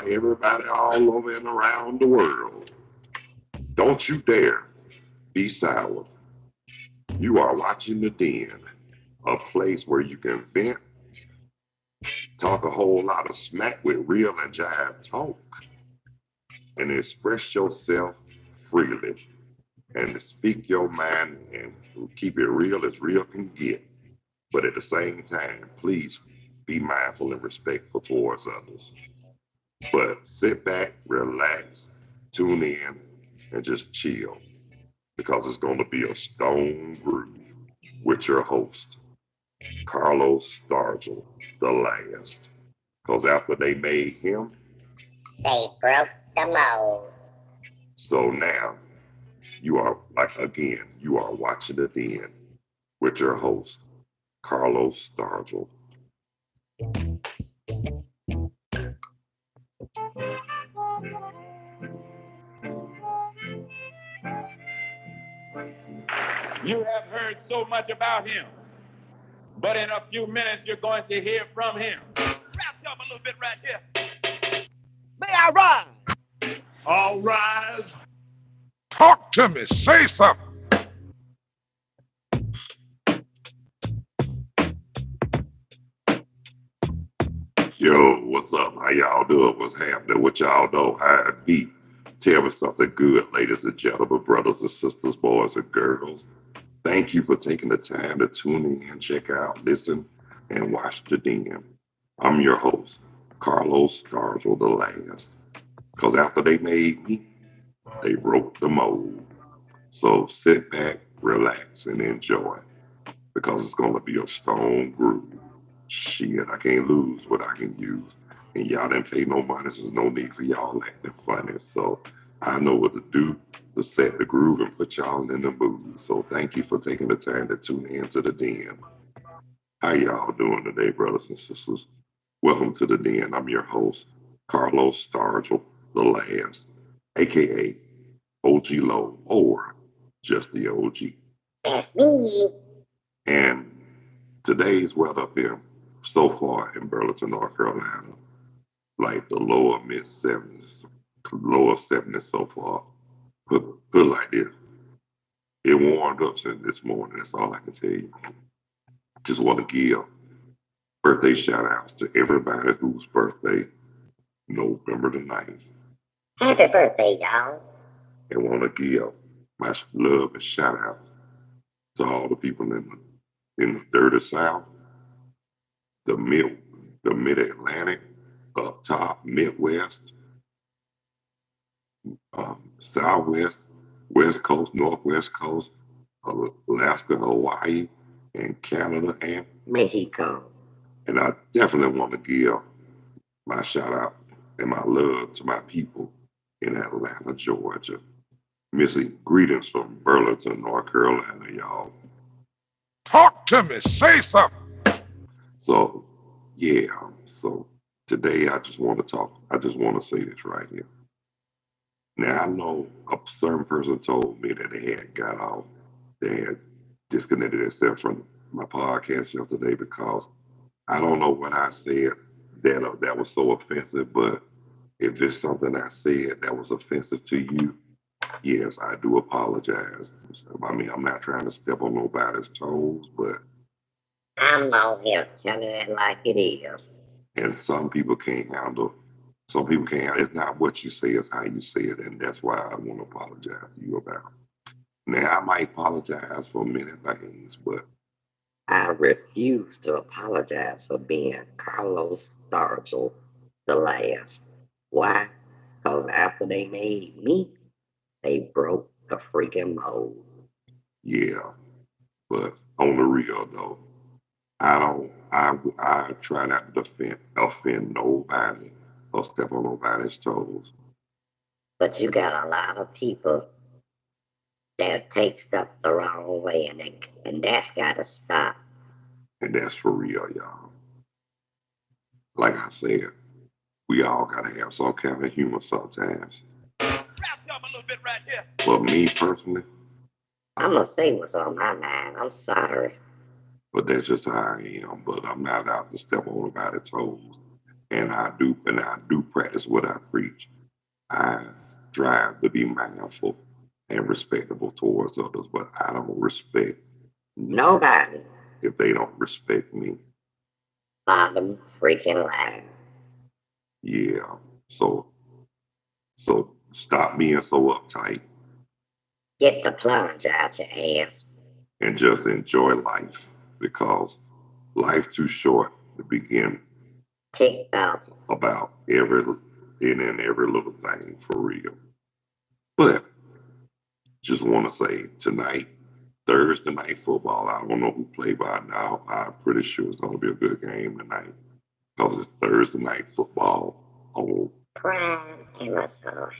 everybody all over and around the world. Don't you dare be silent. You are watching The Den, a place where you can vent, talk a whole lot of smack with real and jive talk, and express yourself freely, and to speak your mind and keep it real as real can get. But at the same time, please be mindful and respectful towards others. But sit back, relax, tune in, and just chill because it's going to be a stone groove with your host, Carlos Stargell, the last. Because after they made him, they broke the mold. So now you are, like again, you are watching The Den with your host, Carlos Stargell. You have heard so much about him, but in a few minutes you're going to hear from him. Rap to him a little bit right here. May I rise? All rise. Talk to me. Say something. Yo, what's up? How y'all doing? What's happening? What y'all know how it be? Tell me something good, ladies and gentlemen, brothers and sisters, boys and girls. Thank you for taking the time to tune in, check out, listen, and watch The Den. I'm your host, Carlos Stargell, the last. Because after they made me, they broke the mold. So sit back, relax, and enjoy. Because it's going to be a stone groove. Shit, I can't lose what I can use. And y'all didn't pay no money, so there's no need for y'all acting funny. So I know what to do to set the groove and put y'all in the mood. So thank you for taking the time to tune in to The Den. How y'all doing today, brothers and sisters? Welcome to The Den. I'm your host, Carlos Stargell, the last, aka OG Low, or just the OG. That's me. And today's weather up here so far in Burlington, North Carolina, like the lower mid 70s, lower 70s so far. Put it like this. It warmed up since this morning. That's all I can tell you. Just want to give birthday shout outs to everybody whose birthday November the 9th. Happy birthday, y'all. And want to give my love and shout outs to all the people in the dirty South, the mid Atlantic, up top, Midwest, Southwest, West Coast, Northwest Coast, Alaska, Hawaii, and Canada, and Mexico. And I definitely want to give my shout out and my love to my people in Atlanta, Georgia. Missy, greetings from Burlington, North Carolina, y'all. Talk to me. Say something. So, yeah, so today I just want to talk. I just want to say this right here. Now, I know a certain person told me that they had got off, they had disconnected themselves from my podcast yesterday because I don't know what I said that was so offensive, but if it's something I said that was offensive to you, yes, I do apologize. I mean, I'm not trying to step on nobody's toes, but I'm out here telling it like it is. And some people can't handle. Some people can't. It's not what you say; it's how you say it, and that's why I want to apologize to you about. Now, I might apologize for many things, but I refuse to apologize for being Carlos Stargell the last. Why? Because after they made me, they broke the freaking mold. yeah. But on the real though, I don't. I try not to offend nobody or step on nobody's toes. But you got a lot of people that take stuff the wrong way, and that's got to stop. And that's for real, y'all. Like I said, we all gotta have some kind of humor sometimes. Rap to him a little bit right here. But me personally, I'm going to say what's on my mind. I'm sorry. but that's just how I am. But I'm not out to step on nobody's toes. and I do practice what I preach. I strive to be mindful and respectable towards others, but I don't respect Nobody. if they don't respect me. Bottom freaking line. Yeah. So stop being so uptight Get the plunge out your ass. and just enjoy life because life's too short to begin Tick off. about every little thing for real. But just want to say tonight, Thursday night football. I don't know who play by now. I'm pretty sure it's going to be a good game tonight because it's Thursday night football. Oh, Prime Amazon.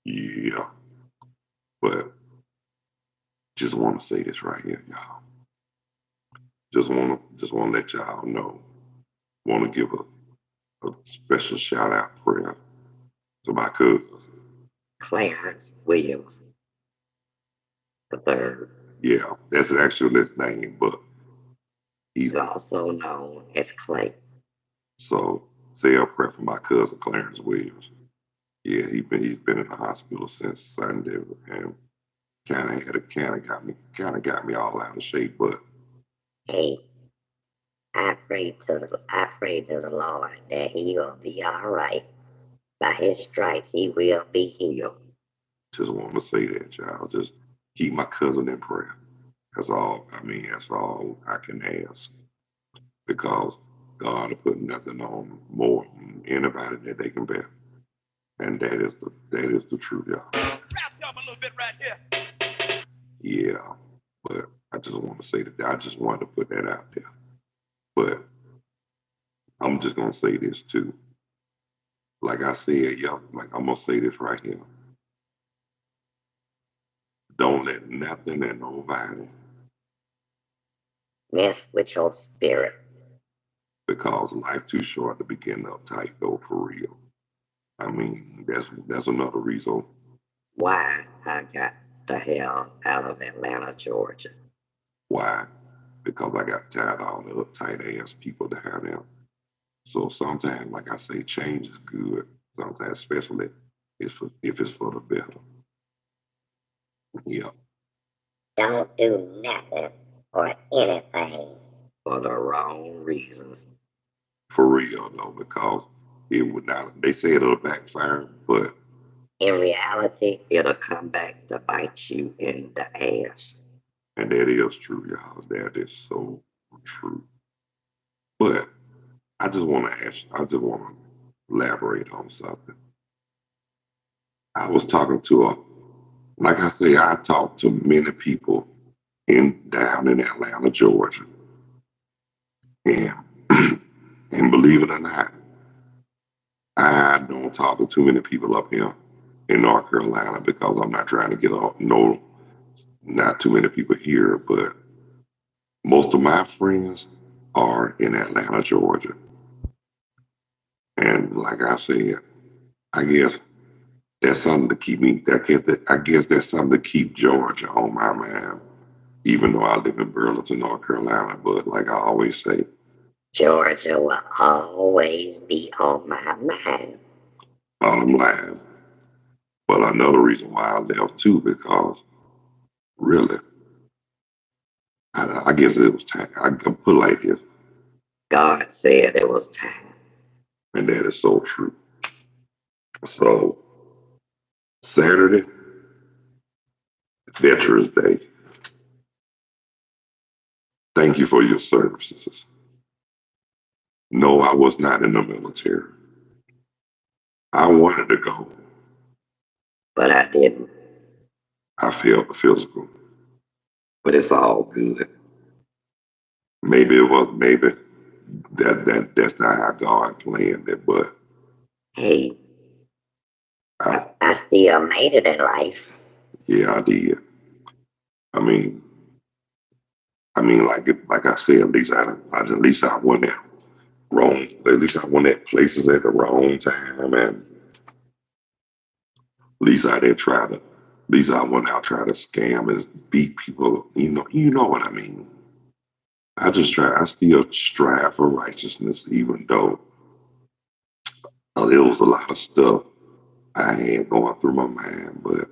yeah. But just want to say this right here, y'all. Just want to let y'all know. Want to give a special shout out prayer to my cousin. Clarence Williams the third. Yeah, that's actually his name, but He's he's also known as Clay. so say a prayer for my cousin Clarence Williams. Yeah, he's been in the hospital since Sunday and kind of got me all out of shape. But Hey, I pray to the Lord that he will be all right. By his stripes he will be healed. just want to say that, y'all. Just keep my cousin in prayer. That's all. I mean, that's all I can ask because God will put nothing on more than anybody that they can bear, and that is the truth, y'all. Rap to him a little bit right here. Yeah, but I just want to say that I just wanted to put that out there. But I'm just gonna say this too. Like I said, yeah, like I'm gonna say this right here. Don't let nothing and nobody Mess with your spirit. because life too short to be getting uptight though for real. I mean, that's another reason Why I got the hell out of Atlanta, Georgia. why. Because I got tired of all the uptight ass people down there. So sometimes, like I say, change is good. Sometimes, especially if it's for the better. Yeah, Don't do nothing or anything for the wrong reasons. for real though, because it would not. They say it'll backfire, but In reality, it'll come back to bite you in the ass. and that is true, y'all. That is so true. But I just want to ask. I just want to elaborate on something. I was talking to like I say, I talked to many people in down in Atlanta, Georgia, and and believe it or not, I don't talk to too many people up here in North Carolina because I'm not trying to get off. No, not too many people here, but most of my friends are in Atlanta, Georgia. And like I said, I guess that's something to keep me. I guess that's something to keep Georgia on my mind, even though I live in Burlington, North Carolina. But like I always say, Georgia will always be on my mind. I'm lying. But another reason why I left too, because really, I guess it was time. I can put it like this, God said it was time. and that is so true. So Saturday, Veterans Day. Thank you for your services. No, I was not in the military. I wanted to go. But I didn't. I felt the physical. But it's all good. Maybe it was maybe that's not how God planned it, but Hey, I, I still made it in life. yeah, I did. I mean, like I said, at least I went at wrong. At least I went at places at the wrong time, and at least I didn't try to. At least I went out trying to scam and beat people. You know what I mean. I still strive for righteousness, even though There was a lot of stuff I had going through my mind, but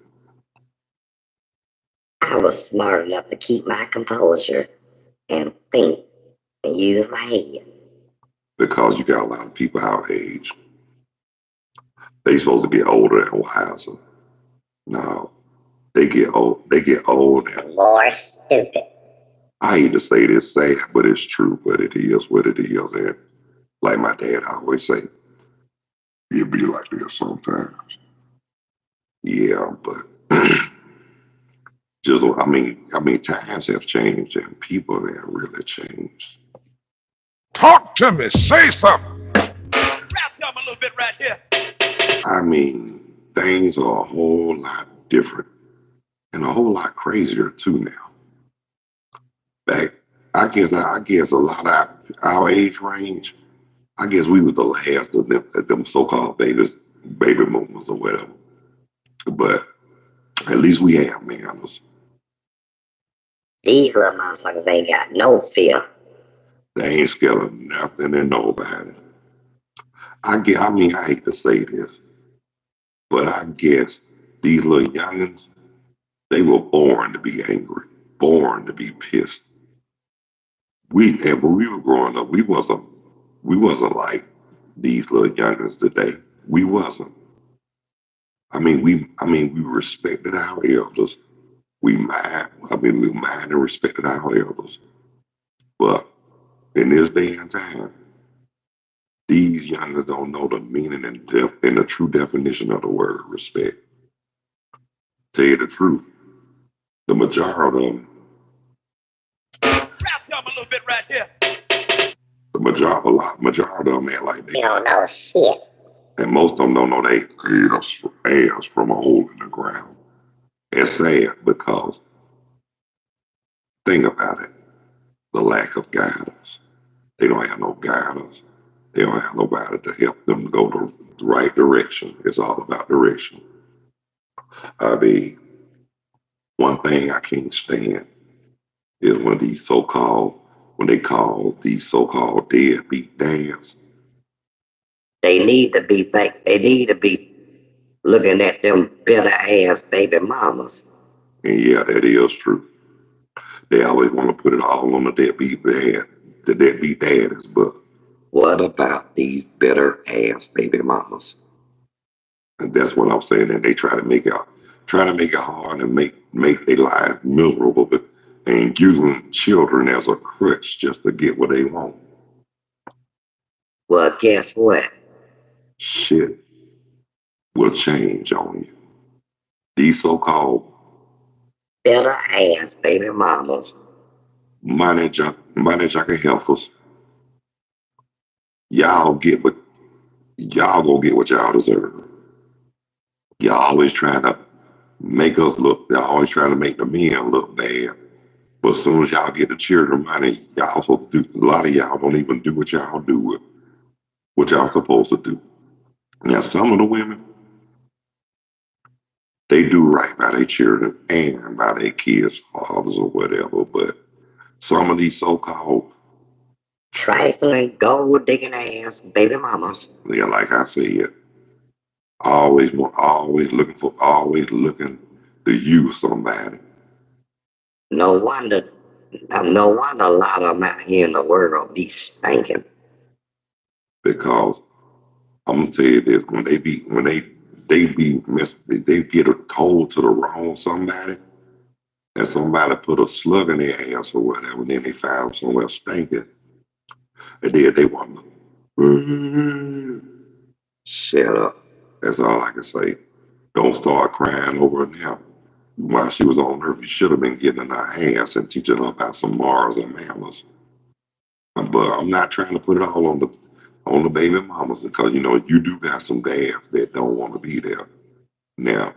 I was smart enough to keep my composure and think and use my head. because you got a lot of people our age, they supposed to get older and wiser. No, they get old. They get old, and More stupid. I hate to say this sad, but it's true. But it is what it is, and like my dad always say, it be like this sometimes. Yeah, but just I mean, times have changed and people have really changed. Talk to me. Say something. Rap to him a little bit right here. I mean, things are a whole lot different and a whole lot crazier too now. Back, I guess a lot of our age range. I guess we were the last of them so-called baby boomers or whatever. But at least we have manners. These little motherfuckers ain't got no fear. They ain't scared of nothing and nobody. I hate to say this, but I guess these little youngins, they were born to be angry, born to be pissed. And when we were growing up, we wasn't like these little youngins today. We wasn't. We respected our elders. We mind and respected our elders. But in this day and time, these youngers don't know the meaning and the true definition of the word respect. Tell you the truth, the majority of them, Rap to him a little bit right here. majority of them ain't like You that. don't know shit. And most of them don't know they ass from a hole in the ground. It's sad because think about it, the lack of guidance. They don't have no guidance. They don't have nobody to help them go the right direction. It's all about direction. I mean, one thing I can't stand is when they call these so-called deadbeat dads. They need to be looking at them bitter ass baby mamas. And yeah, that is true. They always want to put it all on the deadbeat daddies. But what about these bitter ass baby mamas? And that's what I'm saying. And they try to make it hard and make their lives miserable, but and using children as a crutch just to get what they want. Well, guess what? Shit will change on you. These so-called Bitter ass baby mamas. money jacket helpers, y'all get what y'all gonna get what y'all deserve. Y'all always trying to make us look. Y'all always trying to make the men look bad. But as soon as y'all get the children money, y'all supposed to do. A lot of y'all don't even do what y'all do with what y'all supposed to do. Now, some of the women, they do right by their children and by their kids' fathers or whatever. But some of these so-called, Trifling, gold digging ass baby mamas. yeah, like I said, always looking to use somebody. No wonder, no wonder a lot of them out here in the world be stinking. Because I'm gonna tell you this: when they be they get a told to the wrong somebody, and somebody put a slug in their ass or whatever, and then they found them somewhere stinking, and then they want to shut up. That's all I can say. Don't start crying over it now. While she was on earth, you should have been getting in her ass and teaching her about some morals and manners. But I'm not trying to put it all on the baby mamas because you do got some dads that don't want to be there. Now,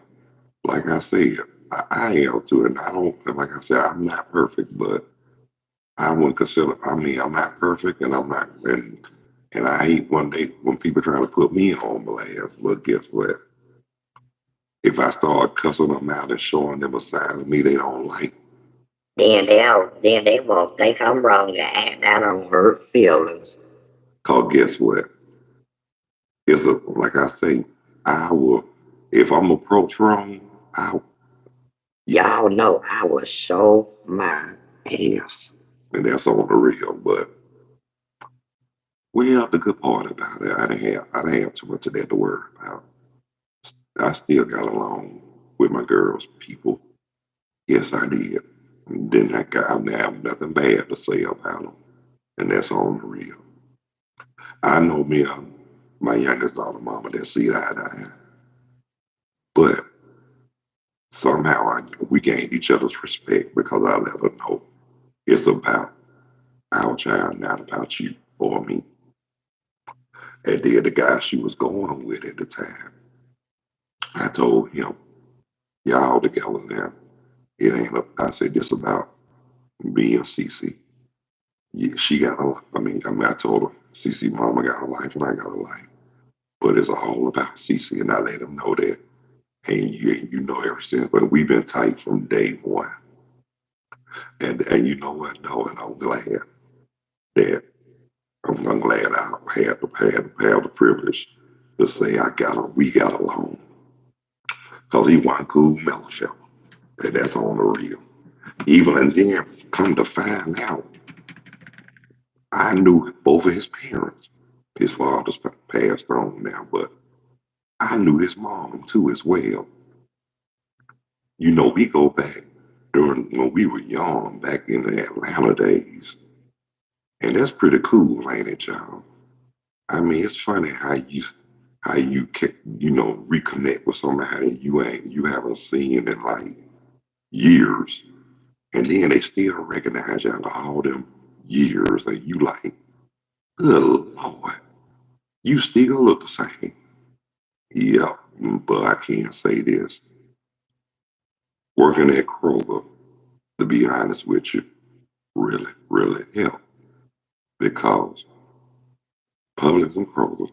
like I said, I am too, and I don't. Like I said, I'm not perfect, but I wouldn't consider. I'm not perfect, and I'm not, and I hate one day when people try to put me on blast. But guess what? If I start cussing them out and showing them a side of me they don't like, Then they won't think I'm wrong and act out on hurt feelings. cause guess what? It's a like I say, I will if I'm approached wrong, I Y'all know I will show my ass. And that's on the real. But well, the good part about it, I didn't have too much of that to worry about. I still got along with my girls, people. Yes, I did. And then I didn't have nothing bad to say about them. And that's on the real. I know me, my youngest daughter, mama, that see eye to eye. But somehow we gained each other's respect because I let her know it's about our child, not about you or me. And then the guy she was going with at the time, I told him, y'all together now. It ain't I said, this about me and Cece. Yeah, she got a life. I told her, Cece mama got a life and I got a life. But it's all about Cece. And I let him know that. And you know ever since, but we've been tight from day one. And you know what, though, and I'm glad that I'm glad I had the privilege to say we got along. Because he wasn't cool, mellow fella. And that's on the real. Even and then come to find out, I knew both of his parents. His father's passed on now, but I knew his mom too as well. You know, we go back during when we were young, back in the Atlanta days. And that's pretty cool, ain't it, y'all? I mean, it's funny how you can reconnect with somebody you haven't seen in like years, and then they still recognize you after all them years, and you like, good Lord, you still look the same. Yeah, but I can't say this. Working at Kroger, to be honest with you, really, really helped because Publix and Kroger.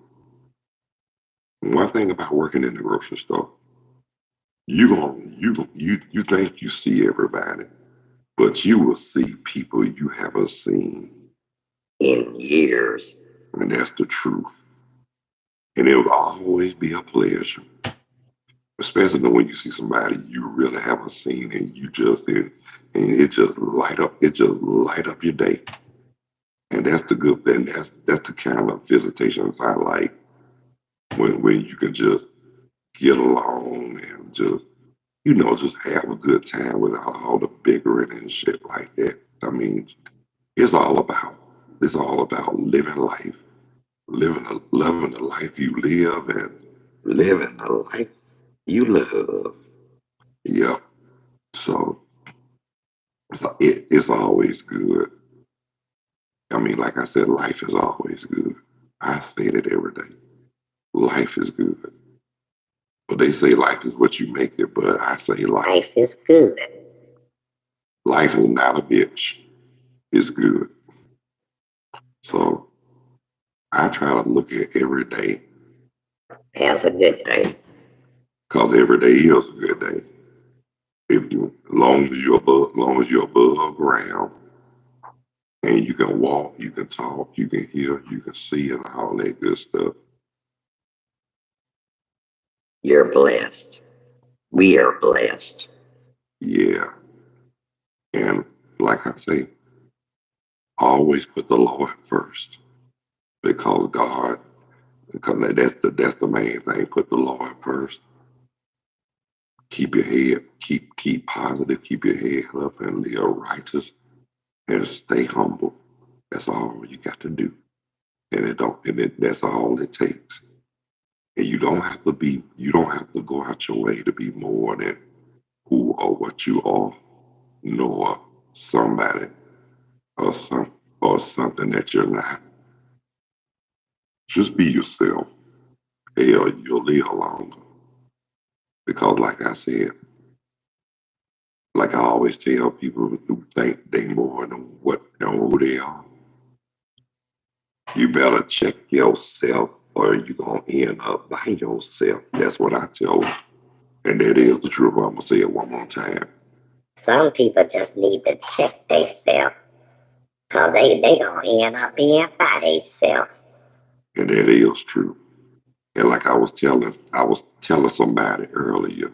One thing about working in the grocery store, you think you see everybody, but you will see people you haven't seen, in years. and that's the truth. And it will always be a pleasure, especially when you see somebody you really haven't seen, and and it just light up your day. And that's the good thing. That's the kind of visitations I like when you can just get along and just have a good time without all the bickering and shit like that. I mean, it's all about it's all about living life, loving the life you live and living the life you love. Yep. So it's always good. I mean, like I said, life is always good. I say it every day. Life is good. But they say life is what you make it, but I say Life is good. life is not a bitch. It's good. So I try to look at every day That's a good thing. because every day is a good day. If you, long as you're above ground and you can walk, you can talk, you can hear, you can see, and all that good stuff. You're blessed. We are blessed. Yeah. And like I say, always put the Lord first because that's the main thing. Put the Lord first. Keep your head, keep positive, keep your head up, and live righteous, and stay humble. That's all you got to do, and that's all it takes. And you don't have to go out your way to be more than who or what you are, nor somebody or something that you're not. Just be yourself. Hell, you'll live longer. Because like I said, like I always tell people who think they more than what and who they are, you better check yourself or you're gonna end up by yourself. That's what I tell them. And that is the truth. I'm gonna say it one more time. Some people just need to check themselves because they gonna end up being by themselves. And that is true. And like I was telling somebody earlier,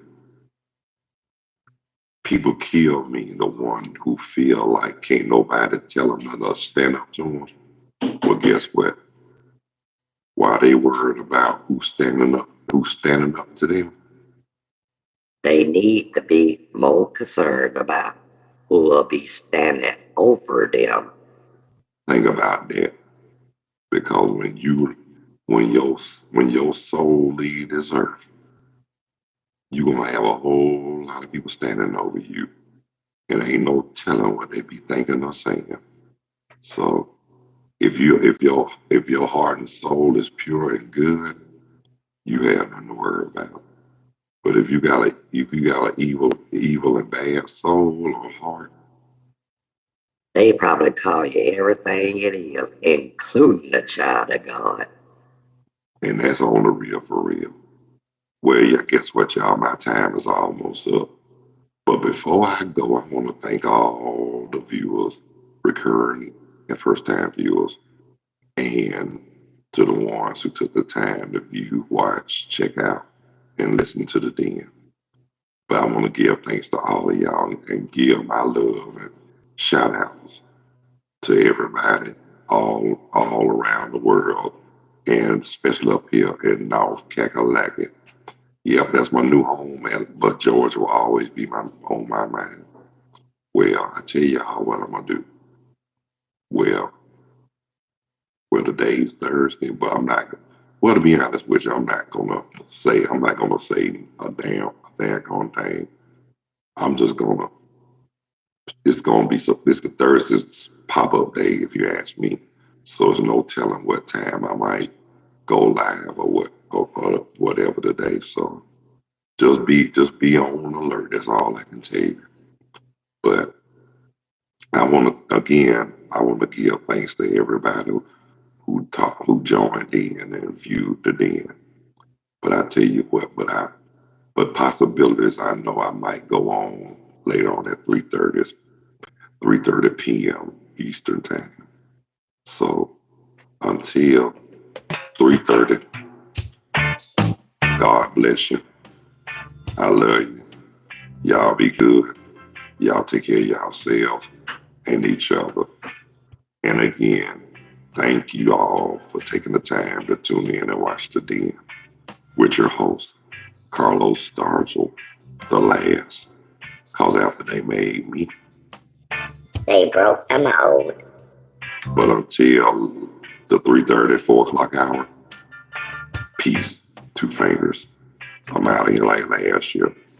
people kill me, the one who feel like can't nobody tell them to stand up to them. Well, guess what? Why they worried about who's standing up to them? They need to be more concerned about who will be standing over them. Think about that. Because when your soul leave this earth, you're gonna have a whole lot of people standing over you. And ain't no telling what they be thinking or saying. So if your heart and soul is pure and good, you have nothing to worry about. But if you got an evil and bad soul or heart, They probably call you everything it is, including a child of God. and that's on the real for real. Well, yeah, guess what, y'all? My time is almost up. But before I go, I want to thank all the viewers, recurring and first time viewers, and to the ones who took the time to view, watch, check out, and listen to the den. But I want to give thanks to all of y'all and give my love and shout outs to everybody all around the world, and especially up here in North Kakalaki. Yep, that's my new home, man. But Georgia will always be on my mind. Well, I tell y'all what I'm gonna do. Well, well, today's Thursday, but I'm not. Well, to be honest with you, I'm not gonna say a damn thing. I'm just gonna. It's gonna be so. This Thursday's pop up day, if you ask me. So there's no telling what time I might go live or whatever today. So just be on alert. That's all I can tell you. But I want to give thanks to everybody who joined in and viewed the den. But I tell you what, but possibilities I know I might go on later on at 3:30 p.m. Eastern time. So until 3:30, God bless you. I love you. Y'all be good. Y'all take care of yourselves and each other. And again, thank you all for taking the time to tune in and watch the den with your host, Carlos Stargel, the last. Cause after they made me. They broke the mold. But until the 3:30, 4 o'clock hour, peace, two fingers. I'm out of here like last year.